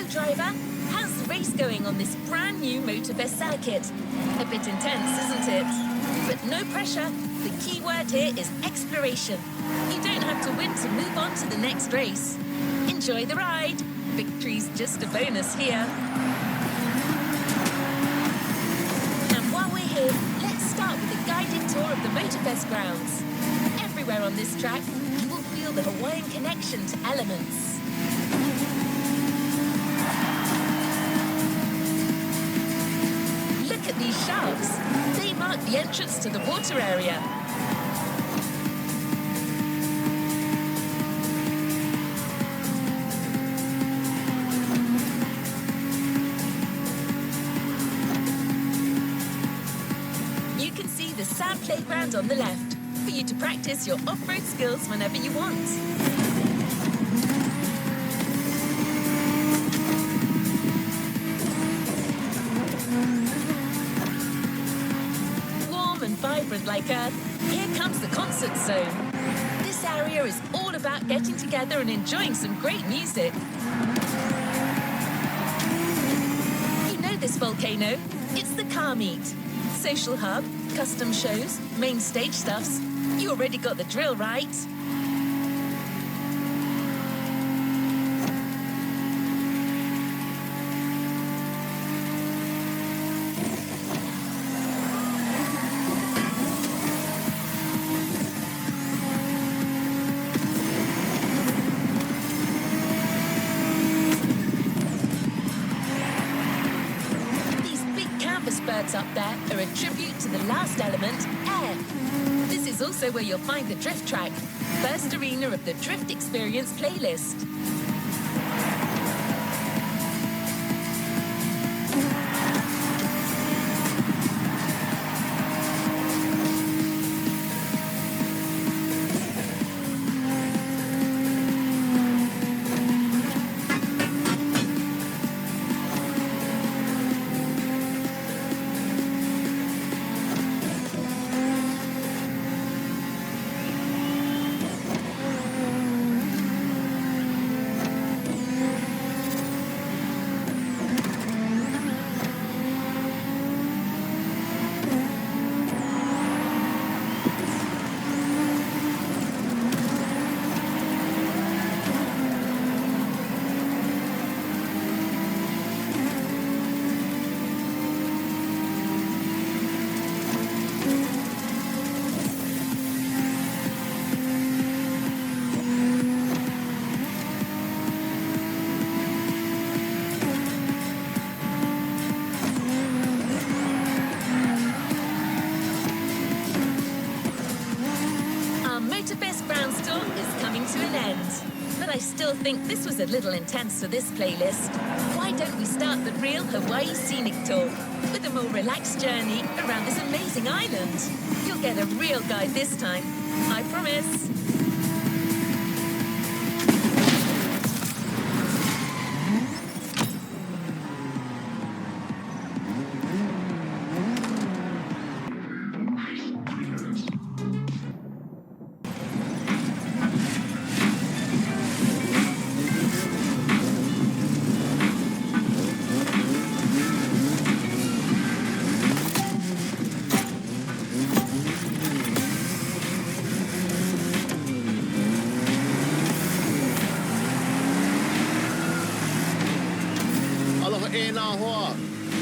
driver. How's the race going on this brand new Motorfest circuit? A bit intense, isn't it? But no pressure. The key word here is exploration. You don't have to win to move on to the next race. Enjoy the ride. Victory's just a bonus here. And while we're here, let's start with a guided tour of the Motorfest grounds. Everywhere on this track, you will feel the Hawaiian connection to elements. Look at these sharks. They mark the entrance to the water area. You can see the sand playground on the left for you to practice your off-road skills whenever you want. Vibrant like Earth, here comes the concert zone. This area is all about getting together and enjoying some great music. You know this volcano? It's the car meet. Social hub, custom shows, main stage stuffs. You already got the drill, right? Birds up there are a tribute to the last element, air. This is also where you'll find the drift track, first arena of the Drift Experience playlist. But I still think this was a little intense for this playlist. Why don't we start the real Hawaii scenic tour with a more relaxed journey around this amazing island? You'll get a real guide this time, I promise.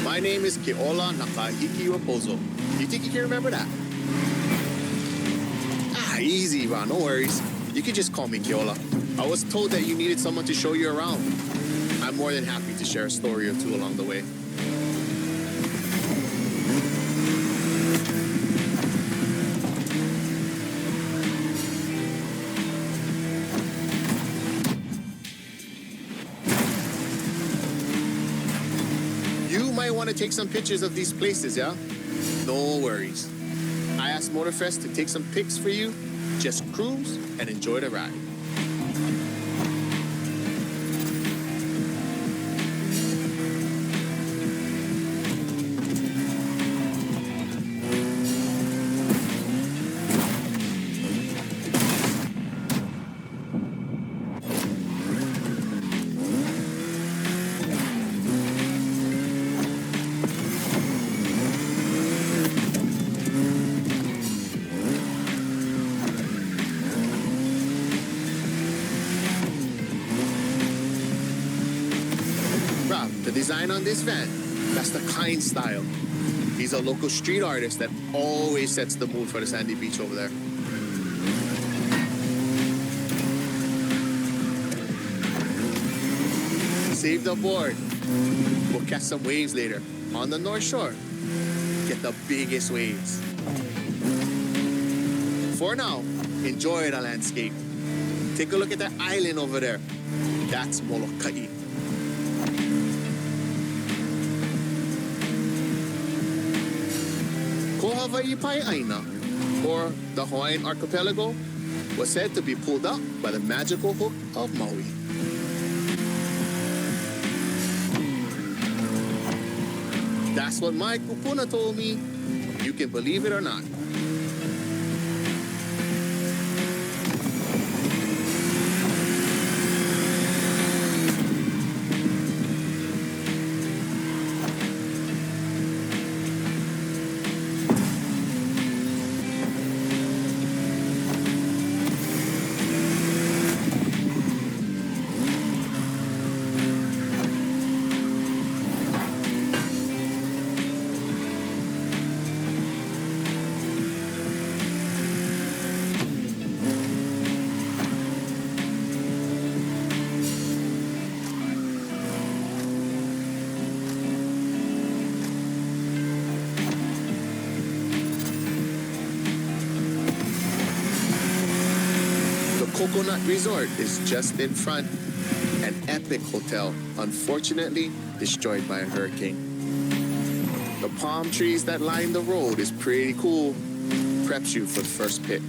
My name is Keola Nakahiki Raposo. You think you can remember that? Easy, Ron, no worries. You can just call me Keola. I was told that you needed someone to show you around. I'm more than happy to share a story or two along the way. I want to take some pictures of these places, yeah? No worries. I asked Motorfest to take some pics for you. Just cruise and enjoy the ride. The design on this van, that's the Kind style. He's a local street artist that always sets the mood for the sandy beach over there. Saved aboard. We'll catch some waves later on the North Shore. Get the biggest waves. For now, enjoy the landscape. Take a look at that island over there. That's Molokai. Ko Hawaii Pai Aina, or the Hawaiian archipelago, was said to be pulled up by the magical hook of Maui. That's what my kupuna told me. You can believe it or not. Coconut Resort is just in front. An epic hotel, unfortunately destroyed by a hurricane. The palm trees that line the road is pretty cool. Preps you for the first pit.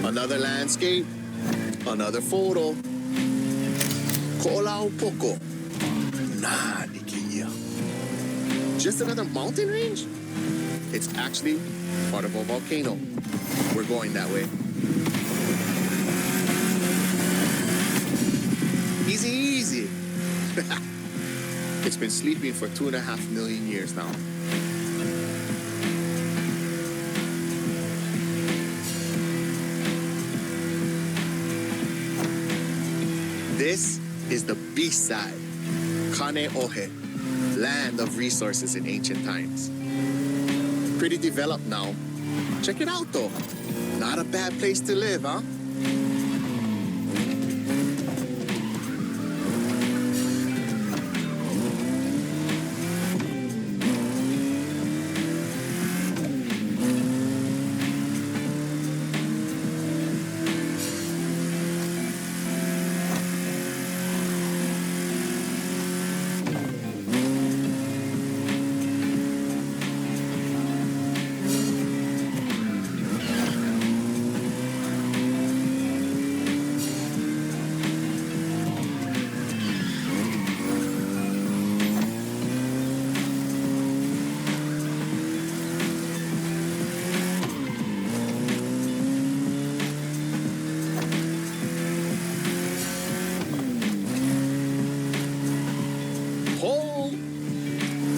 Another landscape, another photo. Ko'olau poko. Nah, Nikia. Just another mountain range? It's actually part of a volcano. We're going that way. Easy, easy. It's been sleeping for 2.5 million years now. This is the beast side, Kaneohe, land of resources in ancient times. Pretty developed now. Check it out though. Not a bad place to live, huh?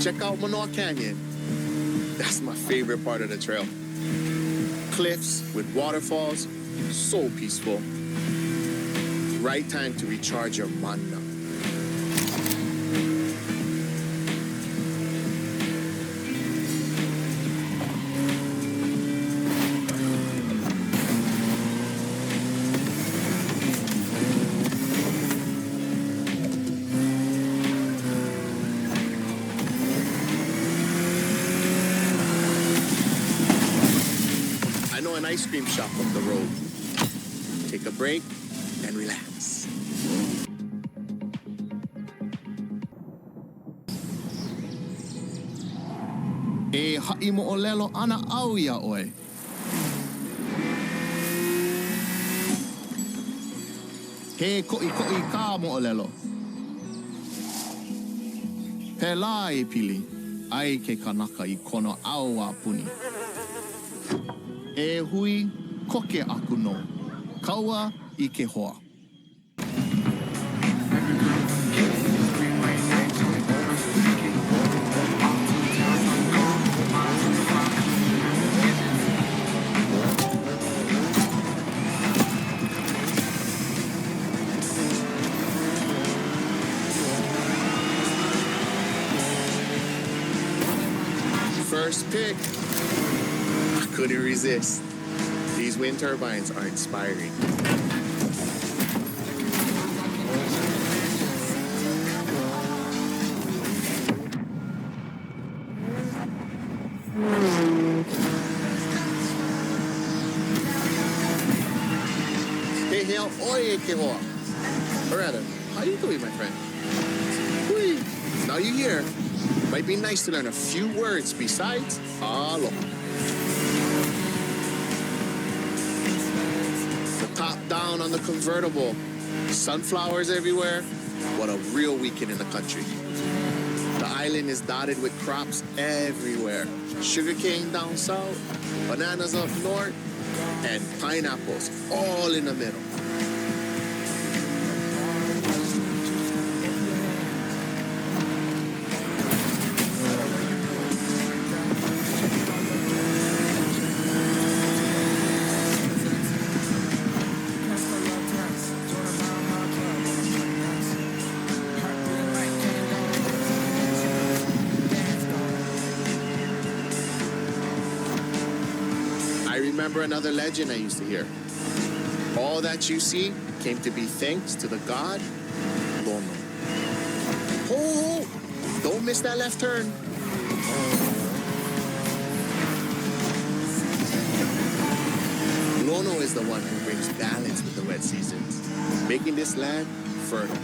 Check out Manoa Canyon. That's my favorite part of the trail. Cliffs with waterfalls, so peaceful. Right time to recharge your mana. An ice cream shop up the road. Take a break and relax. E ha'i mo'olelo ana au ia oe. He ko'i ka mo'olelo. Pela e pili, ai ke kanaka I kono au a puni. E hui koke aku no, kaua I ke hoa. First pick. I couldn't resist. These wind turbines are inspiring. Hey, hell, oye, que hoa. Or rather, how you doing, my friend? Whee. Now you're here. Might be nice to learn a few words besides alo. The top down on the convertible. Sunflowers everywhere. What a real weekend in the country. The island is dotted with crops everywhere. Sugarcane down south, bananas up north, and pineapples all in the middle. I remember another legend I used to hear. All that you see came to be thanks to the god Lono. Ho! Don't miss that left turn. Lono is the one who brings balance with the wet seasons, making this land fertile.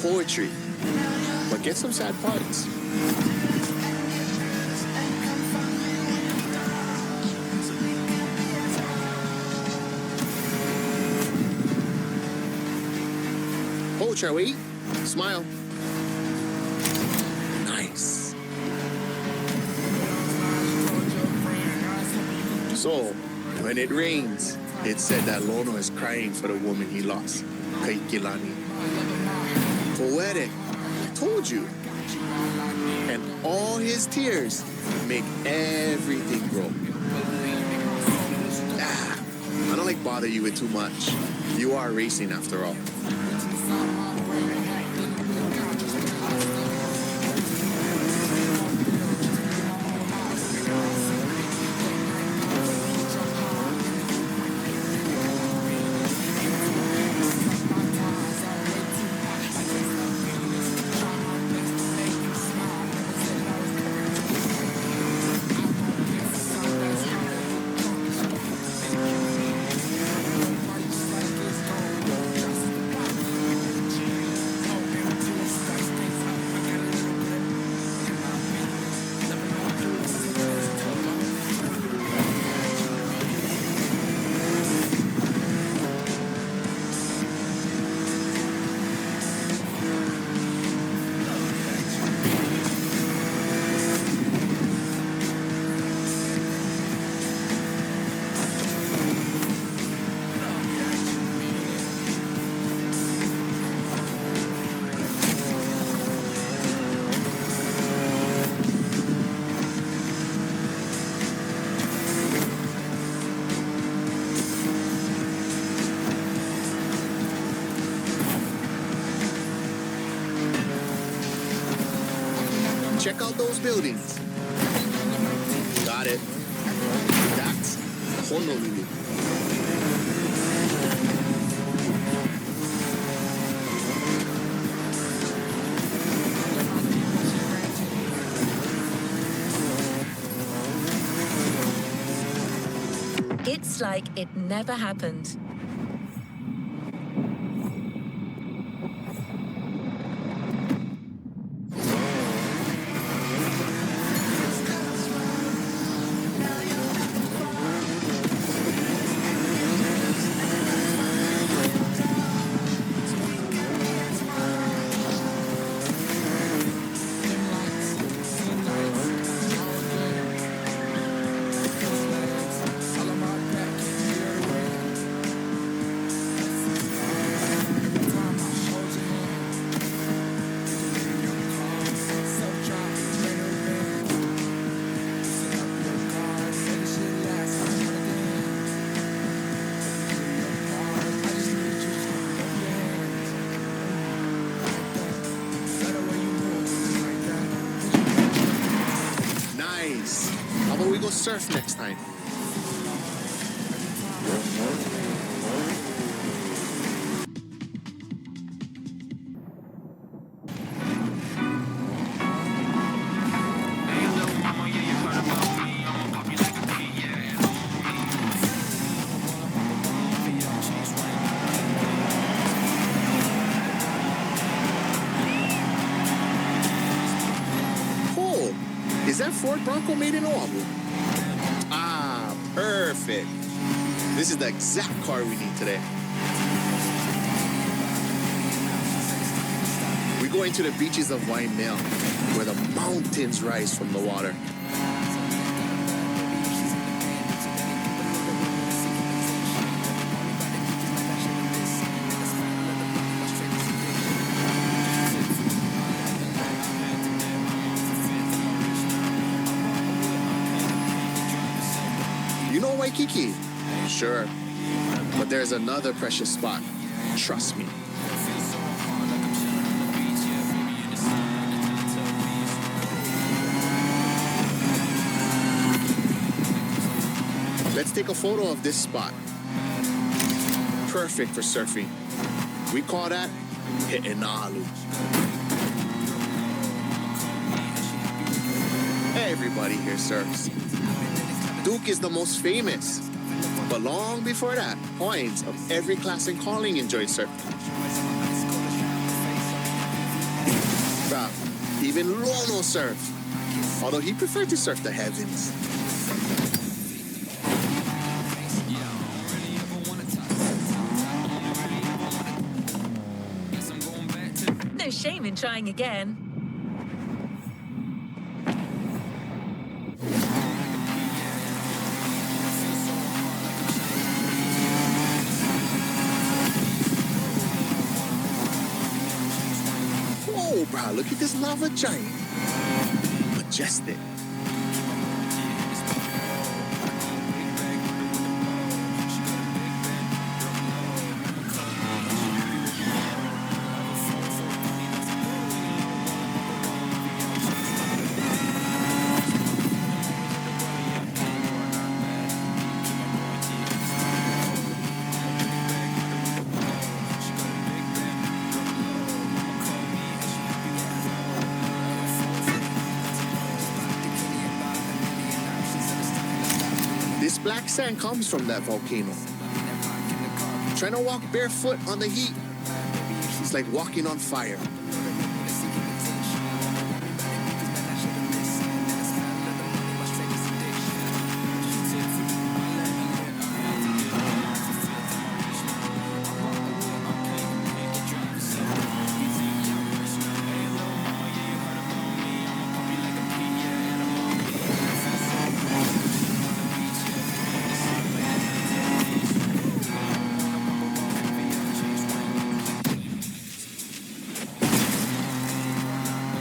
Poetry, but get some sad parts. Shall we? Smile. Nice. So, when it rains, it's said that Lono is crying for the woman he lost, Kaikilani. Poetic. I told you. And all his tears make everything grow. I don't like bother you with too much. You are racing after all. Check out those buildings. Got it. That's Honolulu. It's like it never happened. How about we go surf next time? Oh, is that Ford Bronco made in Oahu? Ah, perfect. This is the exact car we need today. We go into the beaches of Waimea, where the mountains rise from the water. You know Waikiki? Sure. But there's another precious spot. Trust me. Let's take a photo of this spot. Perfect for surfing. We call that He'enalu. Everybody here surfs. Duke is the most famous. But long before that, points of every class and calling enjoyed surfing. Bruh, even Lono surfed, although he preferred to surf the heavens. No shame in trying again. Bruh, look at this lava giant. Majestic. This black sand comes from that volcano. Trying to walk barefoot on the heat, it's like walking on fire.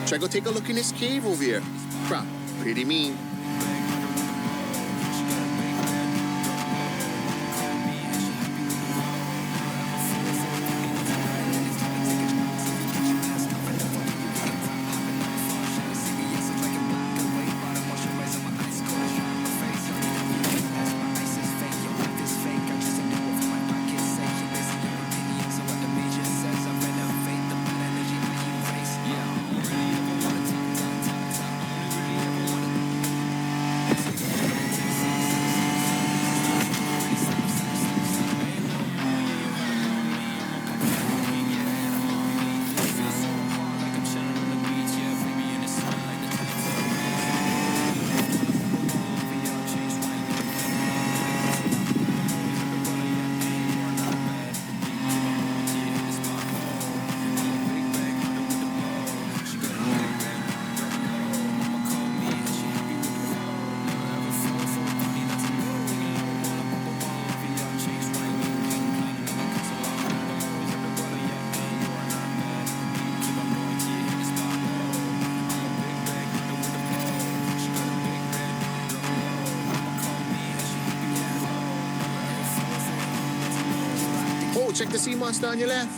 Try go take a look in this cave over here. Bruh, pretty mean. Oh, check the sea monster on your left.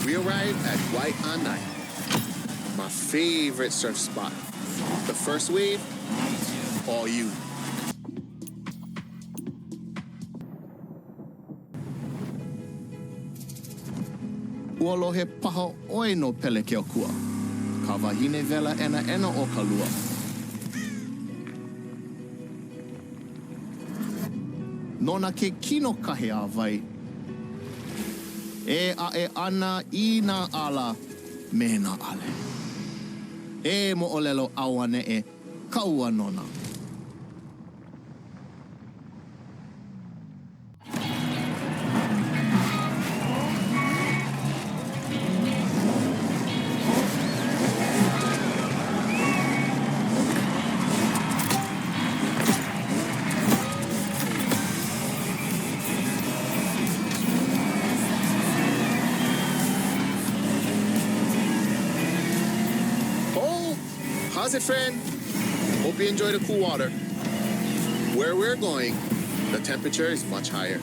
We arrived at White on Night, my favorite surf spot. The first wave, all you. Ua lohe paha oi no pele ke o kua. Ka wahine vela ena o ka lua. Nona ke kino kahe a vai. E a e ana I na ala me na ale. E mo olelo awane e kaua nona. How's it, friend? Hope you enjoy the cool water. Where we're going, the temperature is much higher.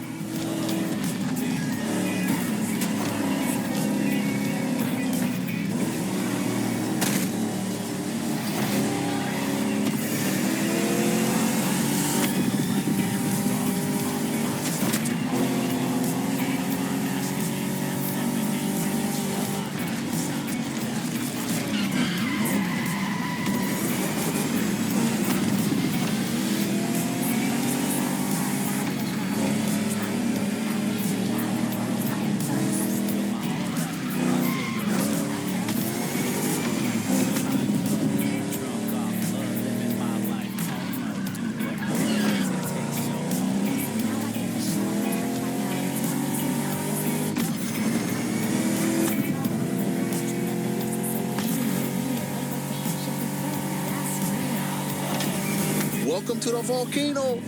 Welcome to the volcano.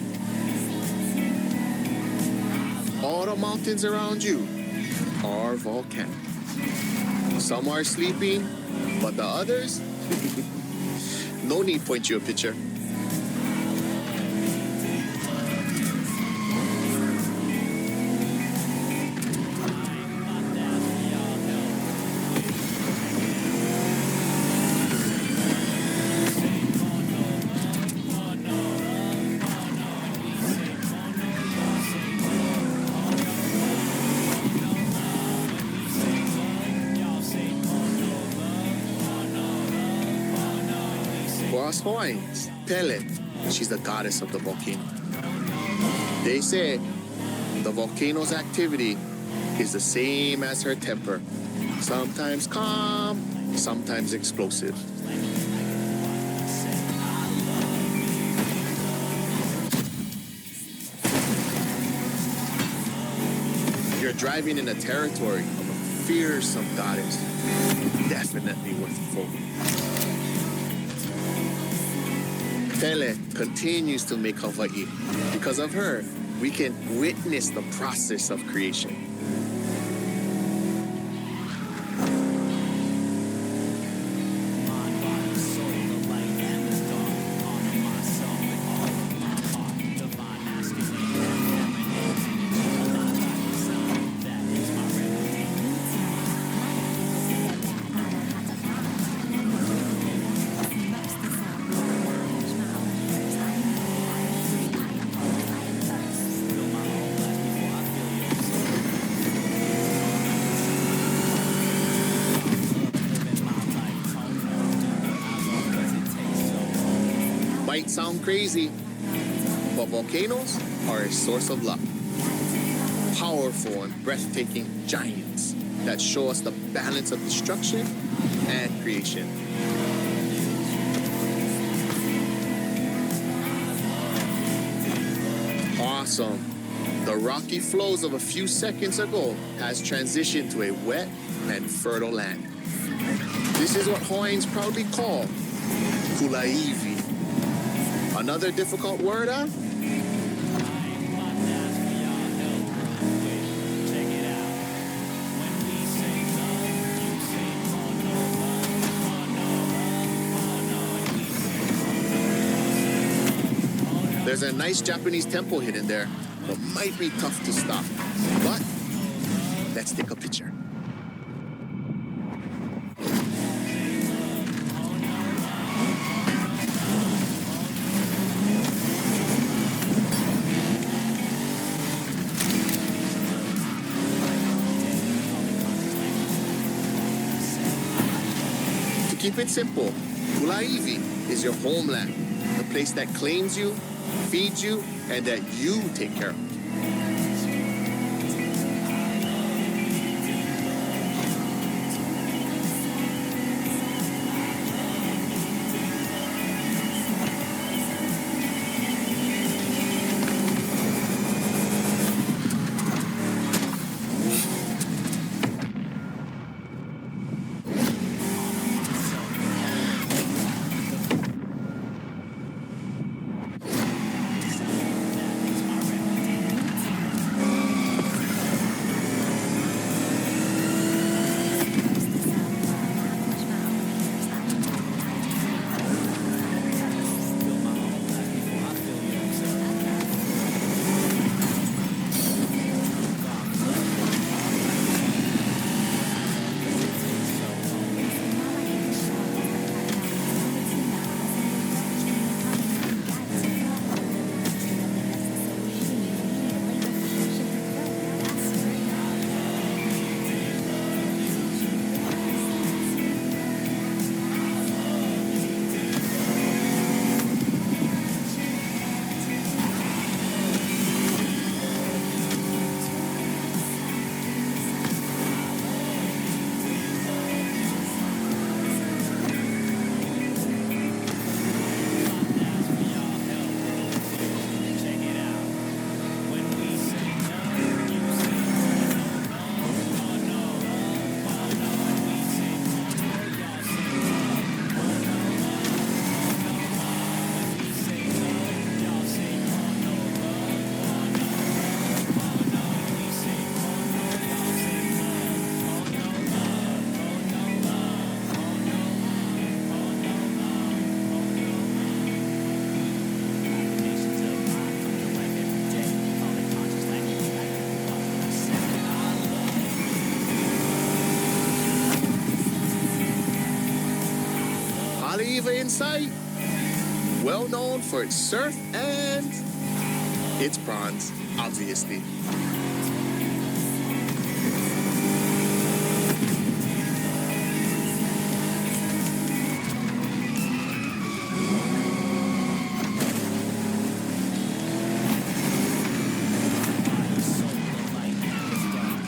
all the mountains around you are volcanic. Some are sleeping, but the others, no need point you a picture. For us Hawaiians, Pele, she's the goddess of the volcano. They say the volcano's activity is the same as her temper. Sometimes calm, sometimes explosive. You're driving in a territory of a fearsome goddess. Definitely worth the focus. Pele continues to make Hawaii. Because of her, we can witness the process of creation. Might sound crazy, but volcanoes are a source of luck. Powerful and breathtaking giants that show us the balance of destruction and creation. Awesome. The rocky flows of a few seconds ago has transitioned to a wet and fertile land. This is what Hawaiians proudly call Kulaivi. Another difficult word, huh? There's a nice Japanese temple hidden there, but might be tough to stop. But let's take a picture. Keep it simple. Kulaivi is your homeland, the place that claims you, feeds you, and that you take care of. over in sight. Well known for its surf and its prawns, obviously.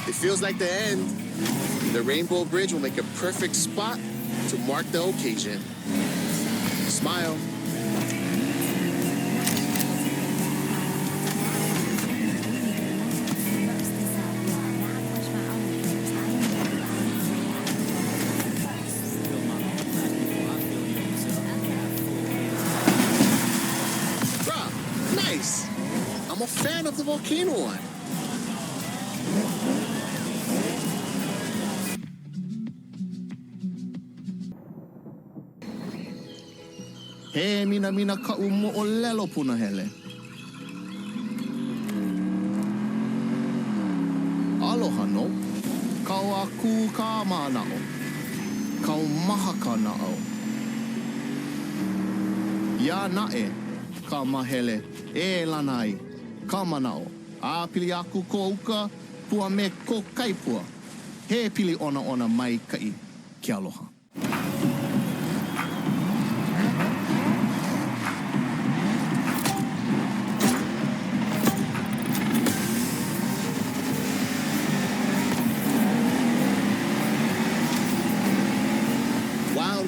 It feels like the end. The Rainbow Bridge will make a perfect spot to mark the occasion. Smile. Bruh, nice. I'm a fan of the volcano one. He mina ka mo'olelo punahele. Aloha no. Kau aku ka manao. Kau maha ka nao. Ya nae ka mahele e lanai ka manao. A pili aku ko uka pua me ko kaipua. He pili ona mai kai ki aloha.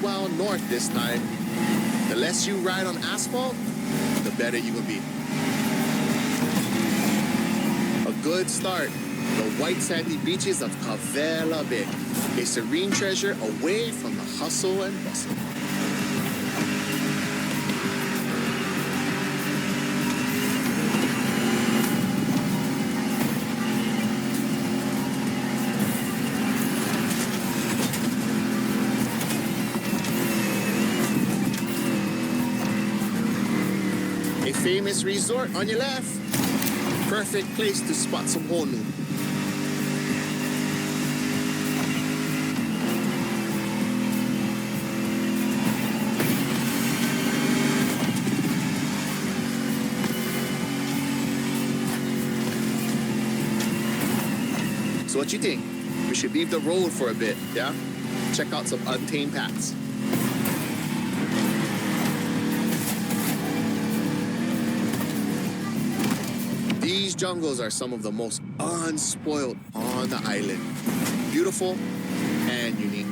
Wild north this time. The less you ride on asphalt, the better you will be. A good start. The white sandy beaches of Kavela Bay. A serene treasure away from the hustle and bustle. Famous resort on your left. Perfect place to spot some honu. So what you think? We should leave the road for a bit, yeah? Check out some untamed paths. These jungles are some of the most unspoiled on the island. Beautiful and unique.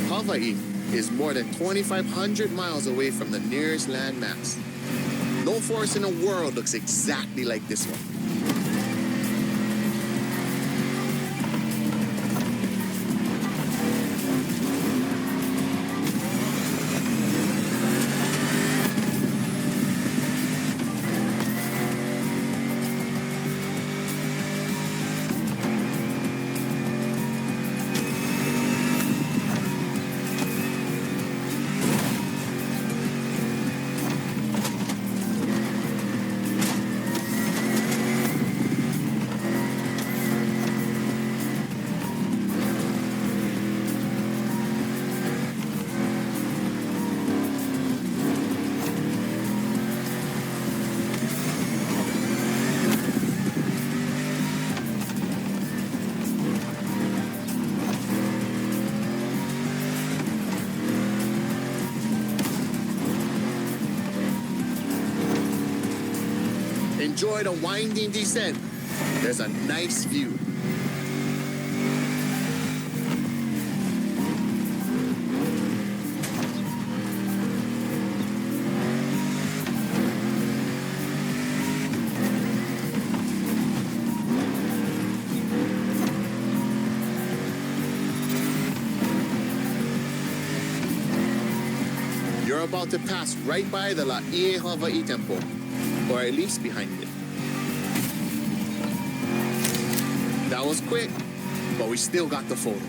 Hawaii is more than 2,500 miles away from the nearest landmass. No forest in the world looks exactly like this one. Enjoy the winding descent. There's a nice view. You're about to pass right by the Laie Hawaii Temple, or at least behind it. That was quick, but we still got the photo.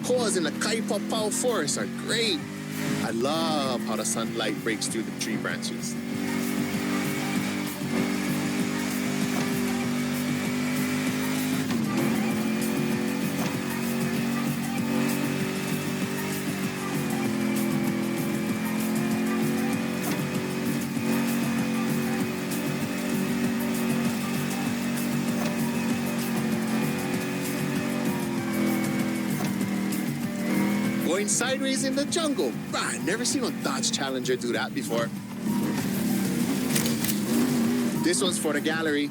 koas in the Kaipapau forest are great. I love how the sunlight breaks through the tree branches. Going sideways in the jungle. I never seen a Dodge Challenger do that before. This one's for the gallery.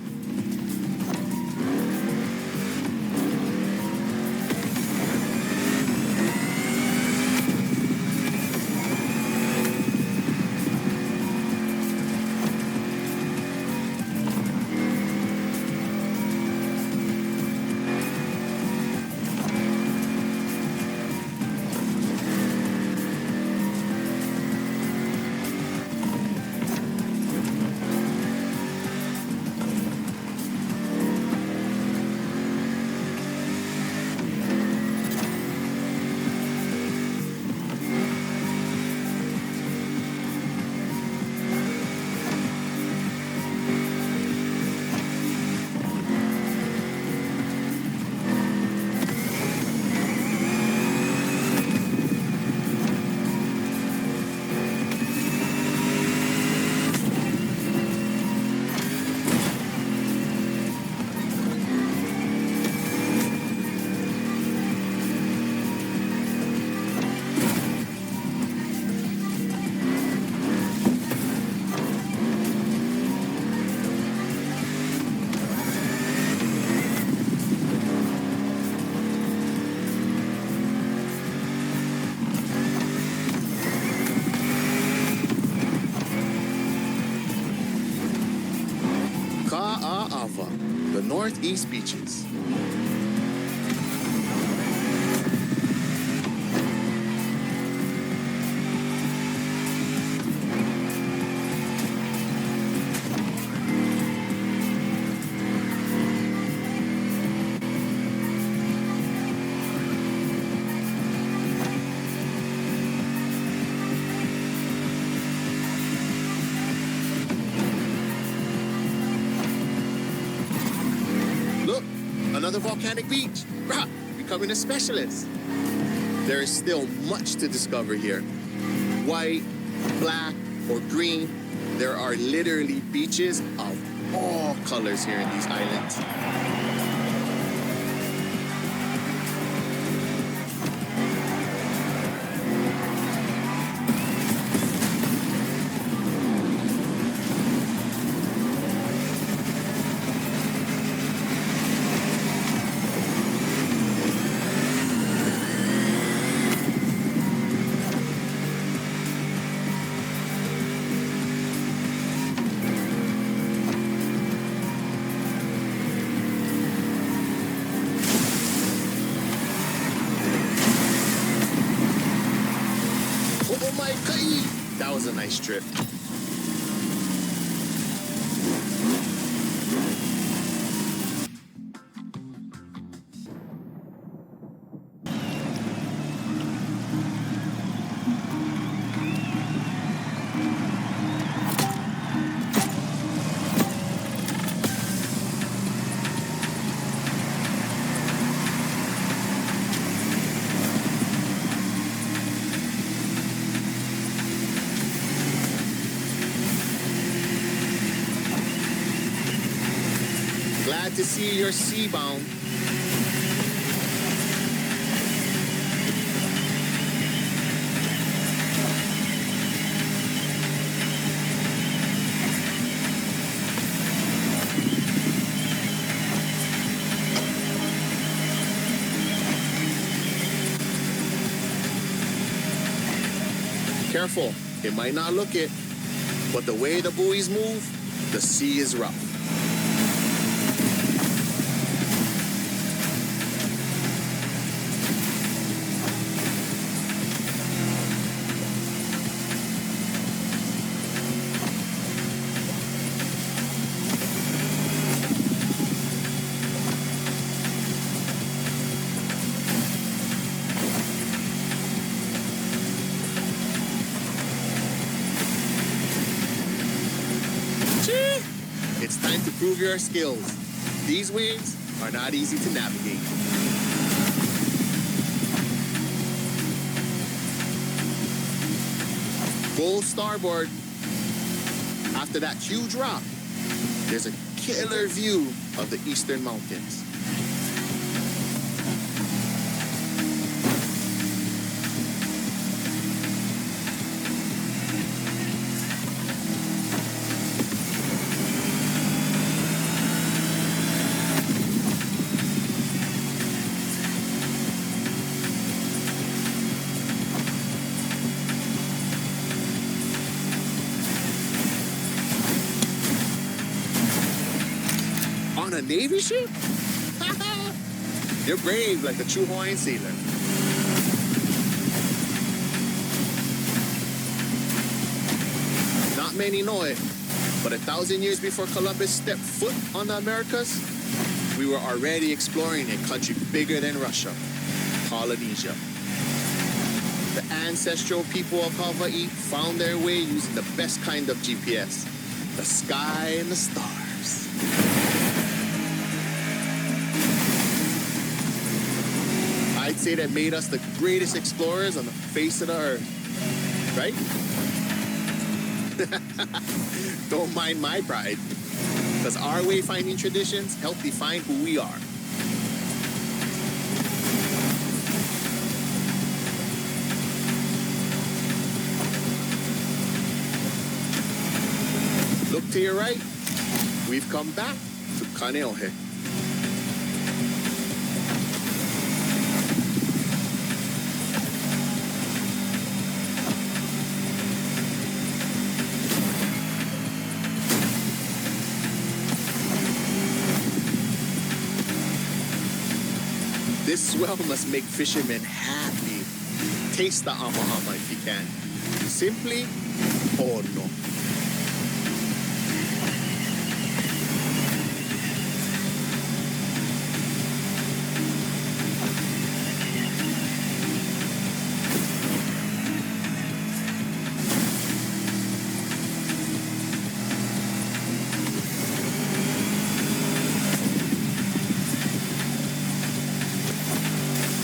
The Northeast Beaches. Another volcanic beach. Rah, becoming a specialist. There is still much to discover here. White, black, or green, there are literally beaches of all colors here in these islands. That was a nice trip. Glad to see you're seabound. Careful, it might not look it, but the way the buoys move, the sea is rough. It's time to prove your skills. These waves are not easy to navigate. Full starboard. After that huge rock, there's a killer view of the Eastern Mountains. On a Navy ship? You're brave like a true Hawaiian sailor. Not many know it, but 1,000 years before Columbus stepped foot on the Americas, we were already exploring a country bigger than Russia, Polynesia. The ancestral people of Hawaii found their way using the best kind of GPS, the sky and the stars. I'd say that made us the greatest explorers on the face of the earth, right? Don't mind my pride, because our wayfinding traditions help define who we are. Look to your right. We've come back to Kaneohe. This swell must make fishermen happy. Taste the ama if you can. Simply, oh no.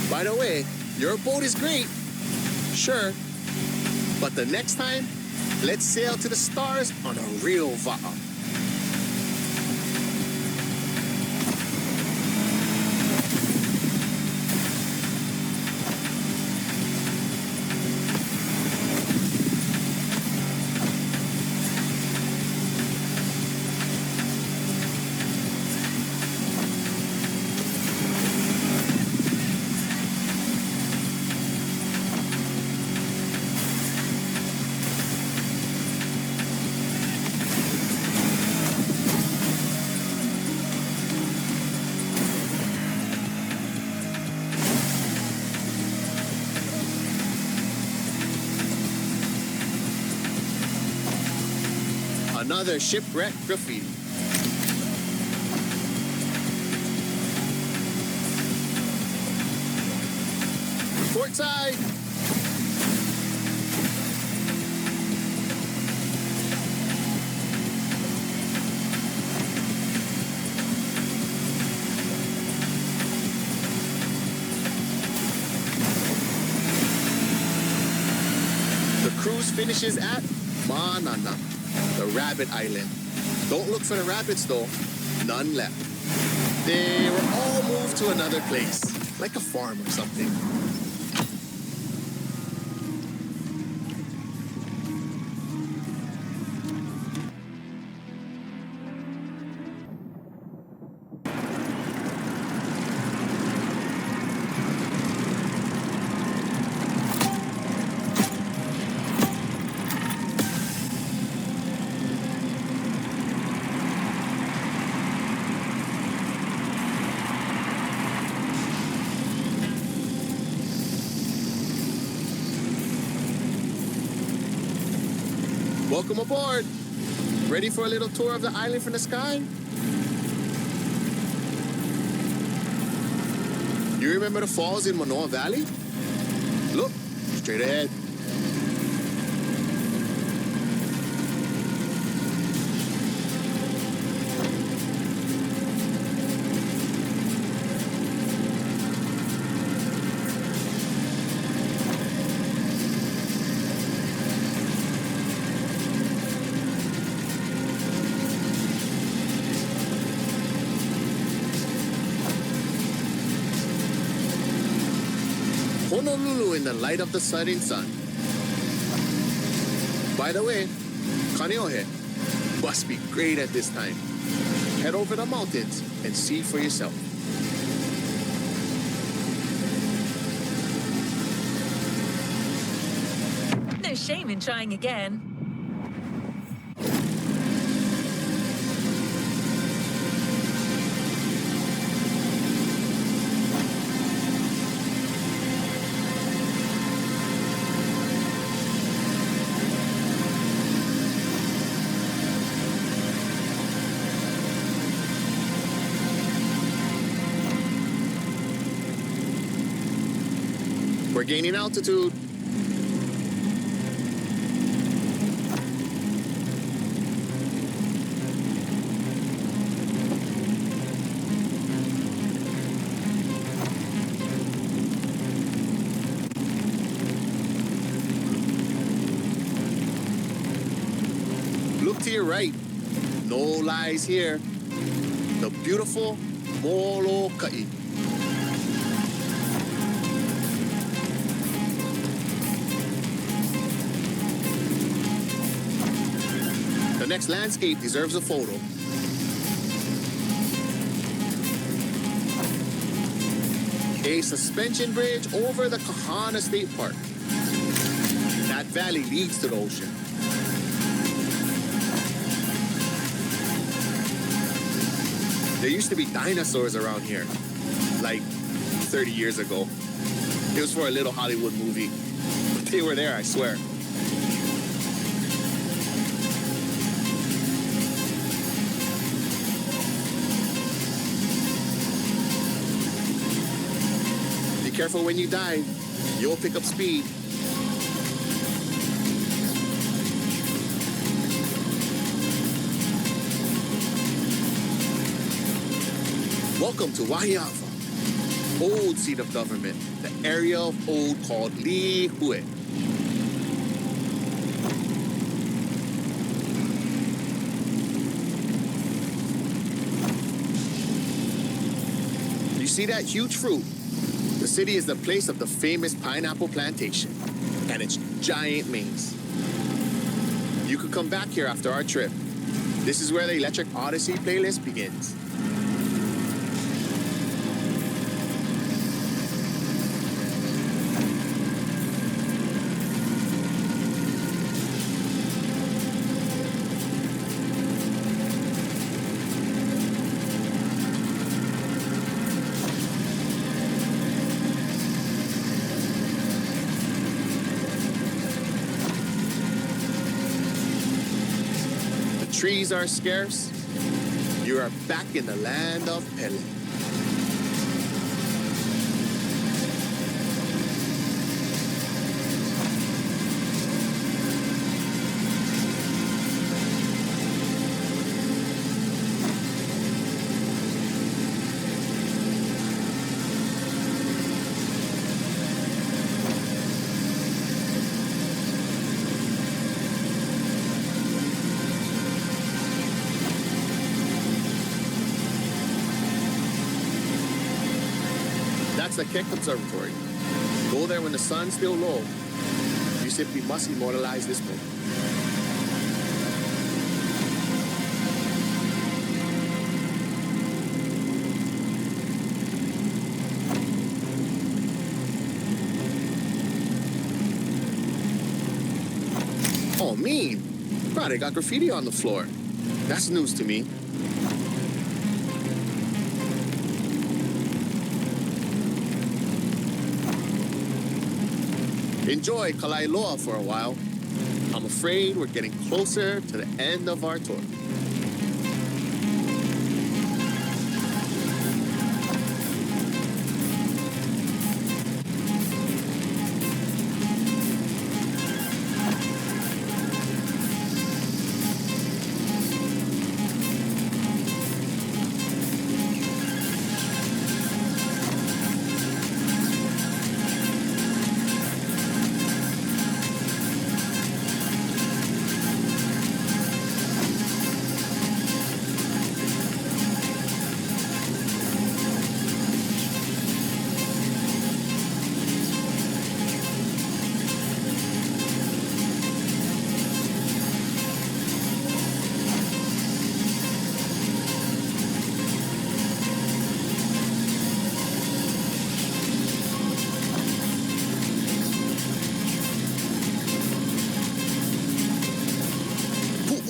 By the way, your boat is great, sure, but the next time, let's sail to the stars on a real va'a. Another shipwreck graffiti. Port side. The cruise finishes at Manana, the rabbit island. Don't look for the rabbits though, none left. They were all moved to another place, like a farm or something. Welcome aboard. Ready for a little tour of the island from the sky? You remember the falls in Manoa Valley? Look, straight ahead. Honolulu in the light of the setting sun. By the way, Kaneohe must be great at this time. Head over the mountains and see for yourself. No shame in trying again. We're gaining altitude. Look to your right. No lies here. The beautiful Molokai. The next landscape deserves a photo. A suspension bridge over the Kahana State Park. That valley leads to the ocean. There used to be dinosaurs around here, like 30 years ago. It was for a little Hollywood movie, but they were there, I swear. Be careful when you dive. You'll pick up speed. Welcome to Waiawa, old seat of government, the area of old called Lihue. You see that huge fruit? The city is the place of the famous pineapple plantation and its giant maze. You could come back here after our trip. This is where the Electric Odyssey playlist begins. Trees are scarce. You are back in the land of Pele. That's the Keck Observatory. Go there when the sun's still low. You simply must immortalize this moment. Oh, mean. Bro, they got graffiti on the floor. That's news to me. Enjoy Kalailoa for a while. I'm afraid we're getting closer to the end of our tour.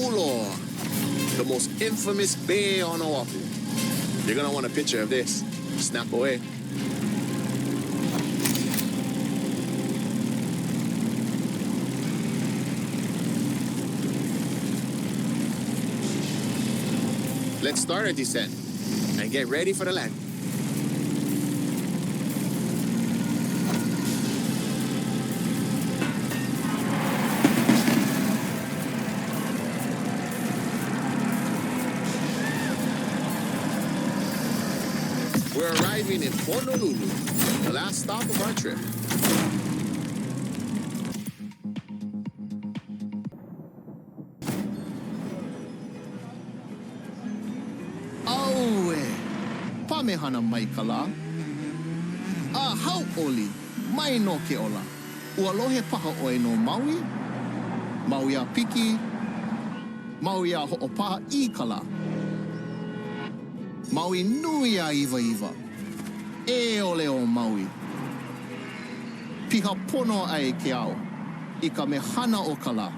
Pulo, the most infamous bay on Oahu. You're gonna want a picture of this. Snap away. Let's start our descent and get ready for the land. We're arriving in Honolulu, the last stop of our trip. Aue, pamehana maikala. A hau oli, mai no ke ola. Ua lohe paha oe no Maui. Maui a piki. Maui a ho'opaha I kala. Maui nui a iwa iwa. E ole o Maui. Piha pono ai ke ao. I ka mehana o kala.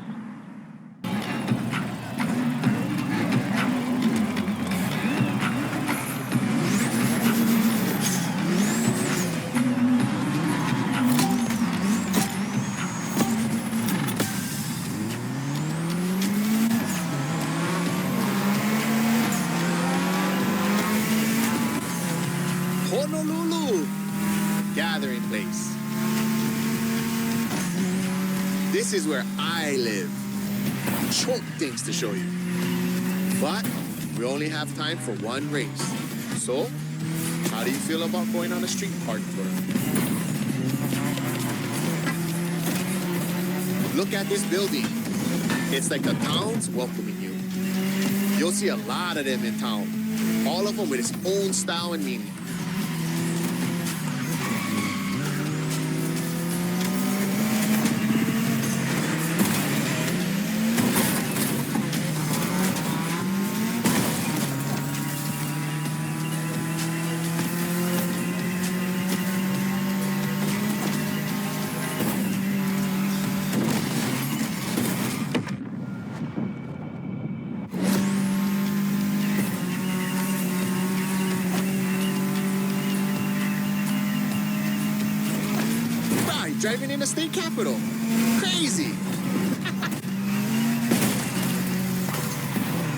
Honolulu, gathering place. This is where I live. Choke things to show you. But we only have time for one race. So, how do you feel about going on a street park tour? Look at this building. It's like the town's welcoming you. You'll see a lot of them in town. All of them with its own style and meaning. Driving in the state capital. Crazy.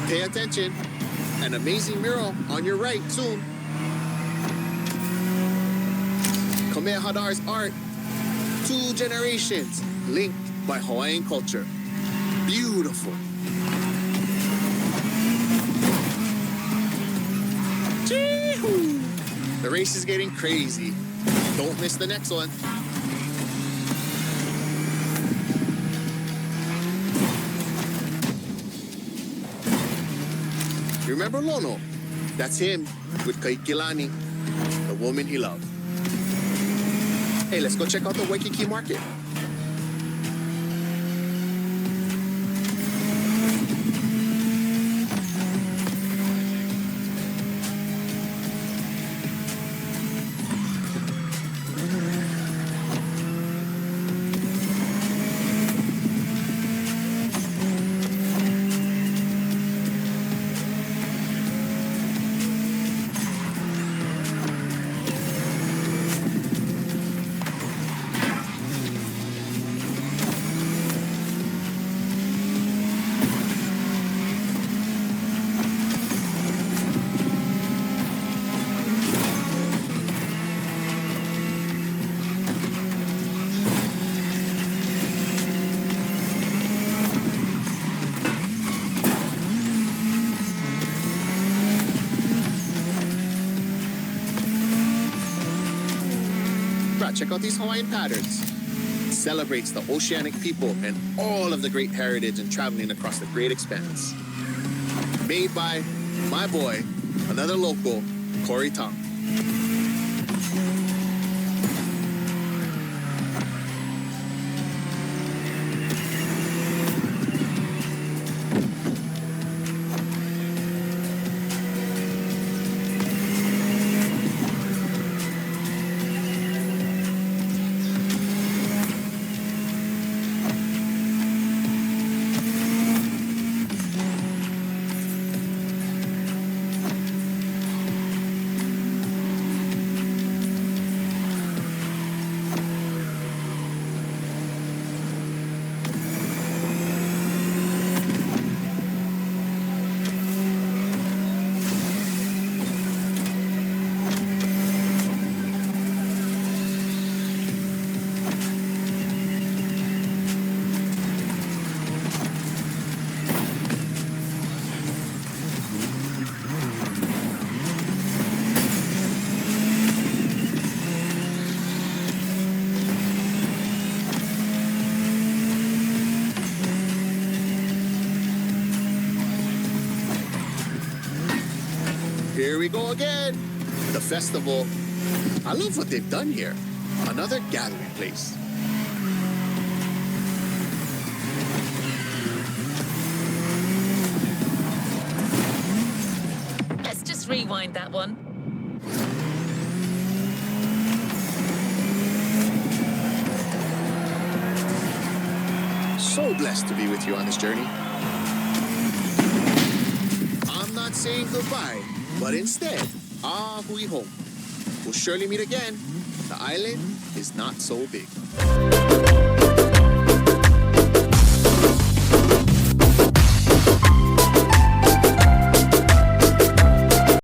Pay attention. An amazing mural on your right soon. Khmer Hadar's art. 2 generations linked by Hawaiian culture. Beautiful. Chee-hoo. The race is getting crazy. Don't miss the next one. Remember Lono? That's him with Kaikilani, the woman he loved. Hey, let's go check out the Waikiki market. Check out these Hawaiian patterns. It celebrates the oceanic people and all of the great heritage and traveling across the great expanse. Made by my boy, another local, Corey Tong. we go again. The festival. I love what they've done here. Another gathering place. Let's just rewind that one. So blessed to be with you on this journey. I'm not saying goodbye, but instead, hui home. We'll surely meet again. The island is not so big.